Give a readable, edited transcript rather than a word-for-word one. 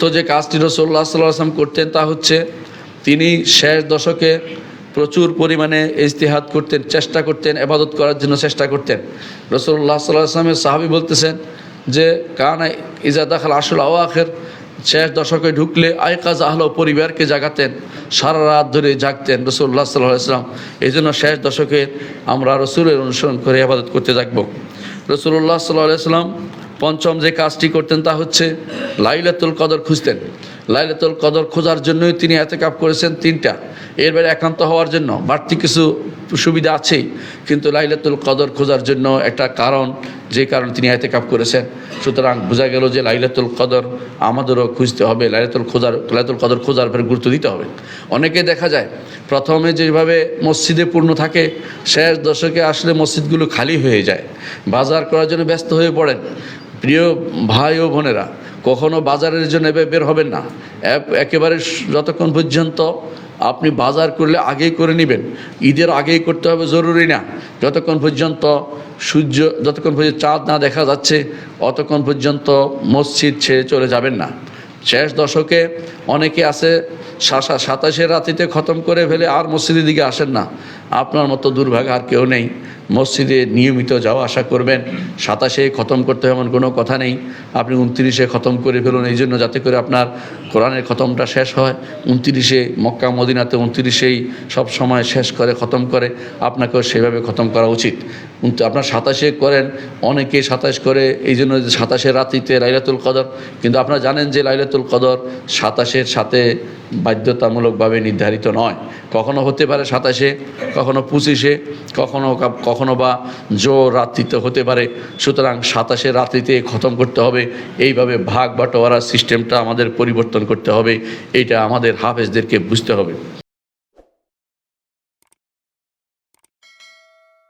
তো যে কাজটি রাসূলুল্লাহ সাল্লাল্লাহু আলাইহি ওয়াসাল্লাম করতেন তা হচ্ছে তিনি শেষ দশকে প্রচুর পরিমাণে ইজতিহাদ করতেন, চেষ্টা করতেন, ইবাদত করার জন্য চেষ্টা করতেন। রাসূলুল্লাহ সাল্লাল্লাহু আলাইহি ওয়াসাল্লামের সাহাবী বলতেছেন যে কানা ইজা দাখাল আশুল আওয়াখির, শেষ দশকে ঢুকলে আয়কাজ আহলো, পরিবারকে জাগাতেন, সারা রাত ধরে জাগতেন রাসূলুল্লাহ সাল্লাল্লাহু আলাইহি ওয়াসাল্লাম। এই জন্য শেষ দশকে আমরা রসুলের অনুসরণ করে ইবাদত করতে থাকব। রাসূলুল্লাহ সাল্লাল্লাহু আলাইহি ওয়াসাল্লাম পঞ্চম যে কাজটি করতেন তা হচ্ছে লাইলাতুল কদর খুঁজতেন। লাইলাতুল কদর খোঁজার জন্যই তিনি ইতিকাফ করেছেন তিনটা। এর বাইরে একান্ত হওয়ার জন্য বাড়তি কিছু সুবিধা আছেই, কিন্তু লাইলাতুল কদর খোঁজার জন্য একটা কারণ, যে কারণে তিনি ইতিকাফ করেছেন। সুতরাং বোঝা গেল যে লাইলাতুল কদর আমাদেরও খুঁজতে হবে, লাইলাতুল কদর খোঁজার উপরে গুরুত্ব দিতে হবে। অনেকে দেখা যায় প্রথমে যেভাবে মসজিদে পূর্ণ থাকে, শেষ দশকে আসলে মসজিদগুলো খালি হয়ে যায়, বাজার করার জন্য ব্যস্ত হয়ে পড়েন। প্রিয় ভাই ও বোনেরা, কখনো বাজারের জন্য বের হবেন না। একেবারে যতক্ষণ পর্যন্ত আপনি বাজার করলে আগেই করে নেবেন, ঈদের আগেই করতে হবে জরুরি না। যতক্ষণ পর্যন্ত চাঁদ না দেখা যাচ্ছে অতক্ষণ পর্যন্ত মসজিদ ছেড়ে চলে যাবেন না। শেষ দশকে অনেকে আছে 27 রাতিতে খতম করে ফেলে আর মসজিদের দিকে আসেন না। আপনার মতো দুর্ভাগ্য আর কেউ নেই। মসজিদে নিয়মিত যাওয়া আসা করবেন। 27 খতম করতে এমন কোনো কথা নেই। আপনি 29 খতম করে ফেলুন, এই জন্য যাতে করে আপনার কোরআনের খতমটা শেষ হয়। 29 মক্কা মদিনাতে 29 সব সময় শেষ করে খতম করে, আপনাকেও সেভাবে খতম করা উচিত। আপনার 27 করেন, অনেকে 27 করে, এই জন্য 27 রাতিতে লাইলাতুল কদর। কিন্তু আপনারা জানেন যে লাইলাতুল কদর 27 সাথে বাধ্যতামূলকভাবে নির্ধারিত নয়। কখনো হতে পারে 27, কখনো 25, কখনো বা জোর রাত্রিতে হতে পারে। সুতরাং 27 রাত্রিতে খতম করতে হবে। এইভাবে ভাগ বাটোয়ারার সিস্টেমটা আমাদের পরিবর্তন করতে হবে। এইটা আমাদের হাফেজদেরকে বুঝতে হবে।